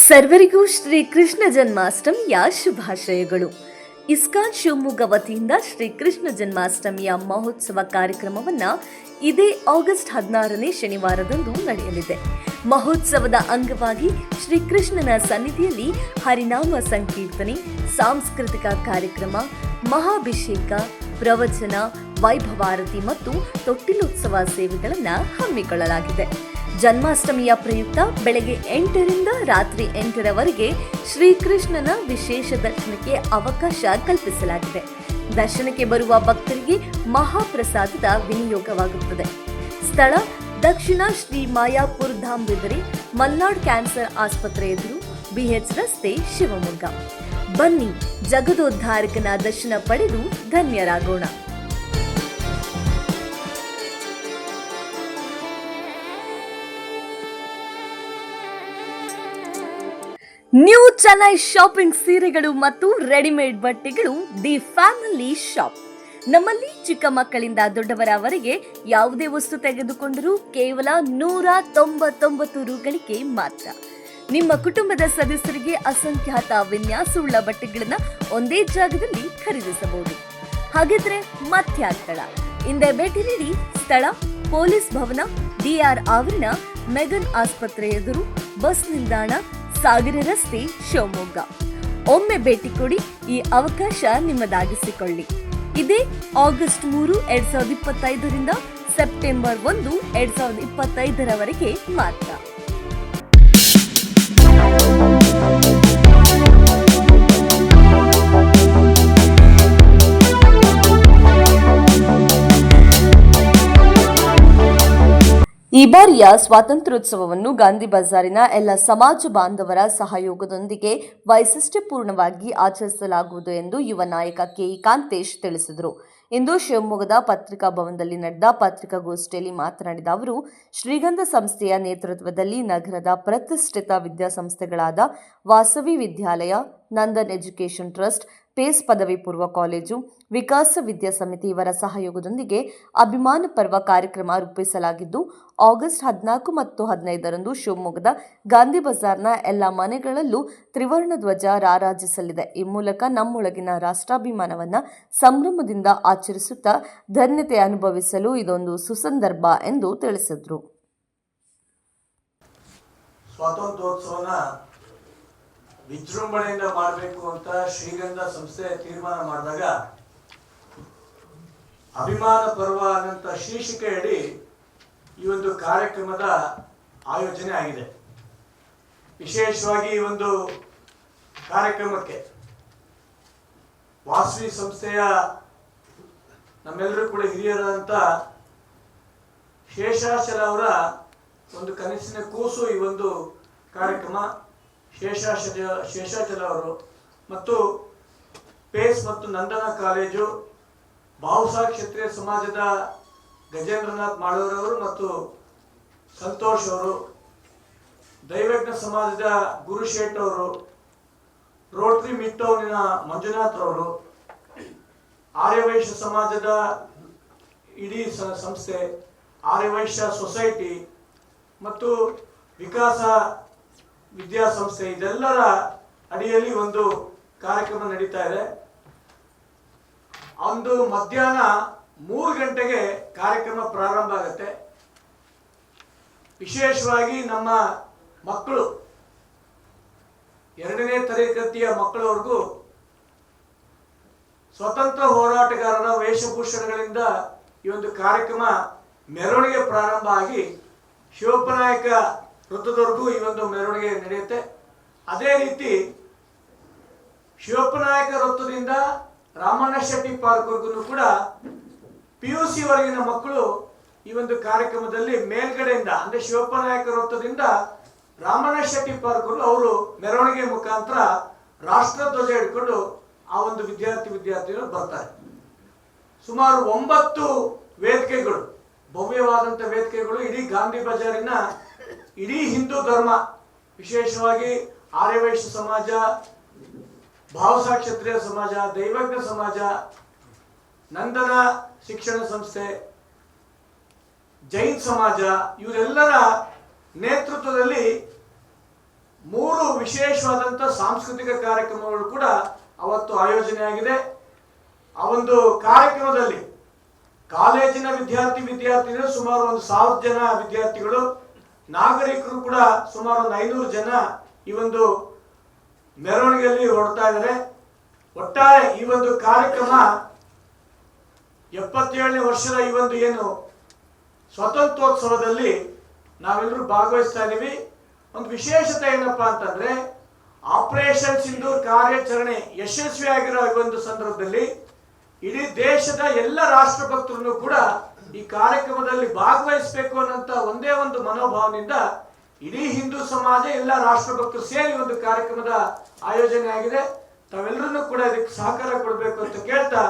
ಸರ್ವರಿಗೂ ಶ್ರೀ ಕೃಷ್ಣ ಜನ್ಮಾಷ್ಟಮಿಯ ಶುಭಾಶಯಗಳು. ಇಸ್ಕಾನ್ ಶಿವಮೊಗ್ಗ ವತಿಯಿಂದ ಶ್ರೀ ಕೃಷ್ಣ ಜನ್ಮಾಷ್ಟಮಿಯ ಮಹೋತ್ಸವ ಕಾರ್ಯಕ್ರಮವನ್ನ ಇದೇ ಆಗಸ್ಟ್ 16ನೇ ಶನಿವಾರದಂದು ನಡೆಯಲಿದೆ. ಮಹೋತ್ಸವದ ಅಂಗವಾಗಿ ಶ್ರೀಕೃಷ್ಣನ ಸನ್ನಿಧಿಯಲ್ಲಿ ಹರಿನಾಮ ಸಂಕೀರ್ತನೆ, ಸಾಂಸ್ಕೃತಿಕ ಕಾರ್ಯಕ್ರಮ, ಮಹಾಭಿಷೇಕ, ಪ್ರವಚನ, ವೈಭವಾರತಿ ಮತ್ತು ತೊಟ್ಟಿಲೋತ್ಸವ ಸೇವೆಗಳನ್ನು ಹಮ್ಮಿಕೊಳ್ಳಲಾಗಿದೆ. ಜನ್ಮಾಷ್ಟಮಿಯ ಪ್ರಯುಕ್ತ ಬೆಳಗ್ಗೆ 8ರಿಂದ ರಾತ್ರಿ 8ರವರೆಗೆ ಶ್ರೀಕೃಷ್ಣನ ವಿಶೇಷ ದರ್ಶನಕ್ಕೆ ಅವಕಾಶ ಕಲ್ಪಿಸಲಾಗಿದೆ. ದರ್ಶನಕ್ಕೆ ಬರುವ ಭಕ್ತರಿಗೆ ಮಹಾಪ್ರಸಾದದ ವಿನಿಯೋಗವಾಗುತ್ತದೆ. ಸ್ಥಳ ದಕ್ಷಿಣ ಶ್ರೀ ಮಾಯಾಪುರ್ ಧಾಮ್ ಬಿದರೆ, ಮಲ್ನಾಡ್ ಕ್ಯಾನ್ಸರ್ ಆಸ್ಪತ್ರೆ ಎದುರು, BH ರಸ್ತೆ, ಶಿವಮೊಗ್ಗ. ಬನ್ನಿ, ಜಗದೋದ್ಧಾರಕನ ದರ್ಶನ ಪಡೆದು ಧನ್ಯರಾಗೋಣ. ನ್ಯೂ ಚೆನ್ನೈ ಶಾಪಿಂಗ್ ಸೀರೆಗಳು ಮತ್ತು ರೆಡಿಮೇಡ್ ಬಟ್ಟೆಗಳು ದಿ ಫ್ಯಾಮಿಲಿ ಶಾಪ್. ನಮ್ಮಲ್ಲಿ ಚಿಕ್ಕ ಮಕ್ಕಳಿಂದ ದೊಡ್ಡವರವರೆಗೆ ಯಾವುದೇ ವಸ್ತು ತೆಗೆದುಕೊಂಡರೂ ಕೇವಲ 199 ರೂಗಳಿಗೆ ಮಾತ್ರ. ನಿಮ್ಮ ಕುಟುಂಬದ ಸದಸ್ಯರಿಗೆ ಅಸಂಖ್ಯಾತ ವಿನ್ಯಾಸವುಳ್ಳ ಬಟ್ಟೆಗಳನ್ನ ಒಂದೇ ಜಾಗದಲ್ಲಿ ಖರೀದಿಸಬಹುದು. ಹಾಗಿದ್ರೆ ಮತ್ಯಾಗ್ತಳ, ಹಿಂದೆ ಭೇಟಿ ನೀಡಿ. ಸ್ಥಳ ಪೊಲೀಸ್ ಭವನ, DR ಆವರಣ, ಮೆಗನ್ ಆಸ್ಪತ್ರೆ ಎದುರು, ಬಸ್ ನಿಲ್ದಾಣ, ಸಾಗರ ರಸ್ತೆ, ಶಿವಮೊಗ್ಗ. ಒಮ್ಮೆ ಭೇಟಿ ಕೊಡಿ, ಈ ಅವಕಾಶ ನಿಮ್ಮದಾಗಿಸಿಕೊಳ್ಳಿ. ಇದೇ ಆಗಸ್ಟ್ 3, 2025ರಿಂದ ಸೆಪ್ಟೆಂಬರ್ 1, 2025ರವರೆಗೆ ಮಾತ್ರ. ಈ ಬಾರಿಯ ಸ್ವಾತಂತ್ರ್ಯೋತ್ಸವವನ್ನು ಗಾಂಧಿ ಬಜಾರಿನ ಎಲ್ಲ ಸಮಾಜ ಬಾಂಧವರ ಸಹಯೋಗದೊಂದಿಗೆ ವೈಶಿಷ್ಟ್ಯಪೂರ್ಣವಾಗಿ ಆಚರಿಸಲಾಗುವುದು ಎಂದು ಯುವ ನಾಯಕ KE ಕಾಂತೇಶ್ ತಿಳಿಸಿದರು. ಇಂದು ಶಿವಮೊಗ್ಗದ ಪತ್ರಿಕಾ ಭವನದಲ್ಲಿ ನಡೆದ ಪತ್ರಿಕಾಗೋಷ್ಠಿಯಲ್ಲಿ ಮಾತನಾಡಿದ ಅವರು, ಶ್ರೀಗಂಧ ಸಂಸ್ಥೆಯ ನೇತೃತ್ವದಲ್ಲಿ ನಗರದ ಪ್ರತಿಷ್ಠಿತ ವಿದ್ಯಾಸಂಸ್ಥೆಗಳಾದ ವಾಸವಿ ವಿದ್ಯಾಲಯ, ನಂದನ್ ಎಜುಕೇಷನ್ ಟ್ರಸ್ಟ್, ಪೇಸ್ ಪದವಿ ಪೂರ್ವ ಕಾಲೇಜು, ವಿಕಾಸ ವಿದ್ಯಾ ಸಮಿತಿ ಇವರ ಸಹಯೋಗದೊಂದಿಗೆ ಅಭಿಮಾನ ಪರ್ವ ಕಾರ್ಯಕ್ರಮ ರೂಪಿಸಲಾಗಿದ್ದು, ಆಗಸ್ಟ್ 14 ಮತ್ತು 15ರಂದು ಶಿವಮೊಗ್ಗದ ಗಾಂಧಿ ಬಜಾರ್ನ ಎಲ್ಲ ಮನೆಗಳಲ್ಲೂ ತ್ರಿವರ್ಣ ಧ್ವಜ ರಾರಾಜಿಸಲಿದೆ. ಈ ಮೂಲಕ ನಮ್ಮೊಳಗಿನ ರಾಷ್ಟ್ರಾಭಿಮಾನವನ್ನು ಸಂಭ್ರಮದಿಂದ ಆಚರಿಸುತ್ತಾ ಧನ್ಯತೆ ಅನುಭವಿಸಲು ಇದೊಂದು ಸುಸಂದರ್ಭ ಎಂದು ತಿಳಿಸಿದರು. ಸ್ವಾತಂತ್ರ್ಯೋತ್ಸವನ ವಿಜೃಂಭಣೆಯಿಂದ ಮಾಡಬೇಕು ಅಂತ ಶ್ರೀಗಂಧ ಸಂಸ್ಥೆ ತೀರ್ಮಾನ ಮಾಡಿದಾಗ ಅಭಿಮಾನ ಪರ್ವ ಅನ್ನಂತ ಶೀರ್ಷಿಕೆಯಡಿ ಈ ಒಂದು ಕಾರ್ಯಕ್ರಮದ ಆಯೋಜನೆ ಆಗಿದೆ. ವಿಶೇಷವಾಗಿ ಈ ಒಂದು ಕಾರ್ಯಕ್ರಮಕ್ಕೆ ವಾಸವಿ ಸಂಸ್ಥೆಯ ನಮ್ಮೆಲ್ಲರೂ ಕೂಡ ಹಿರಿಯರಾದಂಥ ಶೇಷಾಚಲ ಅವರ ಒಂದು ಕನಸಿನ ಕೂಸು ಈ ಒಂದು ಕಾರ್ಯಕ್ರಮ. ಶೇಷಾಚಲ ಅವರು ಮತ್ತು ಪೇಸ್ ಮತ್ತು ನಂದನ ಕಾಲೇಜು, ಬಹುಸಾ ಕ್ಷತ್ರಿಯ ಸಮಾಜದ ಗಜೇಂದ್ರನಾಥ್ ಮಾಳೂರವರು ಮತ್ತು ಸಂತೋಷ್ ಅವರು, ದೈವಜ್ಞ ಸಮಾಜದ ಗುರುಶೇಟ್ ಅವರು, ರೋಟರಿ ಮಿಟ್ಟೌನಿನ ಮಂಜುನಾಥ್ ಅವರು, ಆರ್ಯವೈಶ್ಯ ಸಮಾಜದ ಇಡೀ ಸಂಸ್ಥೆ, ಆರ್ಯವೈಶ್ಯ ಸೊಸೈಟಿ ಮತ್ತು ವಿಕಾಸ ವಿದ್ಯಾಸಂಸ್ಥೆ, ಇದೆಲ್ಲರ ಅಡಿಯಲ್ಲಿ ಒಂದು ಕಾರ್ಯಕ್ರಮ ನಡೀತಾ ಇದೆ. ಅಂದು ಮಧ್ಯಾಹ್ನ 3 ಗಂಟೆಗೆ ಕಾರ್ಯಕ್ರಮ ಪ್ರಾರಂಭ ಆಗುತ್ತೆ. ವಿಶೇಷವಾಗಿ ನಮ್ಮ ಮಕ್ಕಳು, 2ನೇ ತರಗತಿಯ ಮಕ್ಕಳವರೆಗೂ ಸ್ವತಂತ್ರ ಹೋರಾಟಗಾರರ ವೇಷಭೂಷಣಗಳಿಂದ ಈ ಒಂದು ಕಾರ್ಯಕ್ರಮ ಮೆರವಣಿಗೆ ಪ್ರಾರಂಭ ಆಗಿ ಶಿವಪ್ಪನಾಯಕ ವೃತ್ತದವರೆಗೂ ಈ ಒಂದು ಮೆರವಣಿಗೆ ನಡೆಯುತ್ತೆ. ಅದೇ ರೀತಿ ಶಿವಪ್ಪನಾಯಕ ವೃತ್ತದಿಂದ ರಾಮಣ್ಣ ಶೆಟ್ಟಿ ಪಾರ್ಕ್ವರೆಗೂ ಕೂಡ PUC ವರೆಗಿನ ಮಕ್ಕಳು ಈ ಒಂದು ಕಾರ್ಯಕ್ರಮದಲ್ಲಿ ಮೇಲ್ಗಡೆಯಿಂದ, ಅಂದ್ರೆ ಶಿವಪ್ಪನಾಯಕ ವೃತ್ತದಿಂದ ರಾಮಣ್ಣ ಶೆಟ್ಟಿ ಪಾರ್ಕ್ವರೆಗೂ ಅವರು ಮೆರವಣಿಗೆ ಮುಖಾಂತರ ರಾಷ್ಟ್ರಧ್ವಜ ಹಿಡ್ಕೊಂಡು ಆ ಒಂದು ವಿದ್ಯಾರ್ಥಿಗಳು ಬರ್ತಾರೆ. ಸುಮಾರು 9 ವೇದಿಕೆಗಳು, ಭವ್ಯವಾದಂಥ ವೇದಿಕೆಗಳು ಇಡೀ ಗಾಂಧಿ ಬಜಾರಿನ ಇಡೀ ಹಿಂದೂ ಧರ್ಮ, ವಿಶೇಷವಾಗಿ ಆರ್ಯವೈಶ್ಯ ಸಮಾಜ, ಬಹುಸಾ ಕ್ಷತ್ರಿಯ ಸಮಾಜ, ದೈವಜ್ಞ ಸಮಾಜ, ನಂದನ ಶಿಕ್ಷಣ ಸಂಸ್ಥೆ, ಜೈನ್ ಸಮಾಜ, ಇವರೆಲ್ಲರ ನೇತೃತ್ವದಲ್ಲಿ 3 ವಿಶೇಷವಾದಂಥ ಸಾಂಸ್ಕೃತಿಕ ಕಾರ್ಯಕ್ರಮಗಳು ಕೂಡ ಅವತ್ತು ಆಯೋಜನೆ ಆಗಿದೆ. ಆ ಒಂದು ಕಾರ್ಯಕ್ರಮದಲ್ಲಿ ಕಾಲೇಜಿನ ವಿದ್ಯಾರ್ಥಿನಿಯರು ಸುಮಾರು 1,000 ಜನ ವಿದ್ಯಾರ್ಥಿಗಳು, ನಾಗರಿಕರು ಕೂಡ ಸುಮಾರು 500 ಜನ ಈ ಒಂದು ಮೆರವಣಿಗೆಯಲ್ಲಿ ಹೊರಡ್ತಾ ಇದ್ದಾರೆ. ಒಟ್ಟಾರೆ ಈ ಒಂದು ಕಾರ್ಯಕ್ರಮ 77ನೇ ವರ್ಷದ ಈ ಒಂದು ಏನು ಸ್ವಾತಂತ್ರ್ಯೋತ್ಸವದಲ್ಲಿ ನಾವೆಲ್ಲರೂ ಭಾಗವಹಿಸ್ತಾ ಇದ್ದೀವಿ. ಒಂದು ವಿಶೇಷತೆ ಏನಪ್ಪಾ ಅಂತಂದ್ರೆ, ಆಪರೇಷನ್ ಸಿಂಧೂರ್ ಕಾರ್ಯಾಚರಣೆ ಯಶಸ್ವಿಯಾಗಿರೋ ಈ ಒಂದು ಸಂದರ್ಭದಲ್ಲಿ ಇಡೀ ದೇಶದ ಎಲ್ಲ ರಾಷ್ಟ್ರಭಕ್ತರನ್ನು ಕೂಡ ಈ ಕಾರ್ಯಕ್ರಮದಲ್ಲಿ ಭಾಗವಹಿಸಬೇಕು ಅನ್ನೋಂಥ ಒಂದೇ ಒಂದು ಮನೋಭಾವನೆಯಿಂದ ಇಡೀ ಹಿಂದೂ ಸಮಾಜ ಎಲ್ಲ ರಾಷ್ಟ್ರಭಕ್ತರು ಸೇರಿ ಒಂದು ಕಾರ್ಯಕ್ರಮದ ಆಯೋಜನೆ ಆಗಿದೆ. ತಾವೆಲ್ಲರನ್ನೂ ಕೂಡ ಇದಕ್ಕೆ ಸಹಕಾರ ಕೊಡಬೇಕು ಅಂತ ಕೇಳ್ತಾ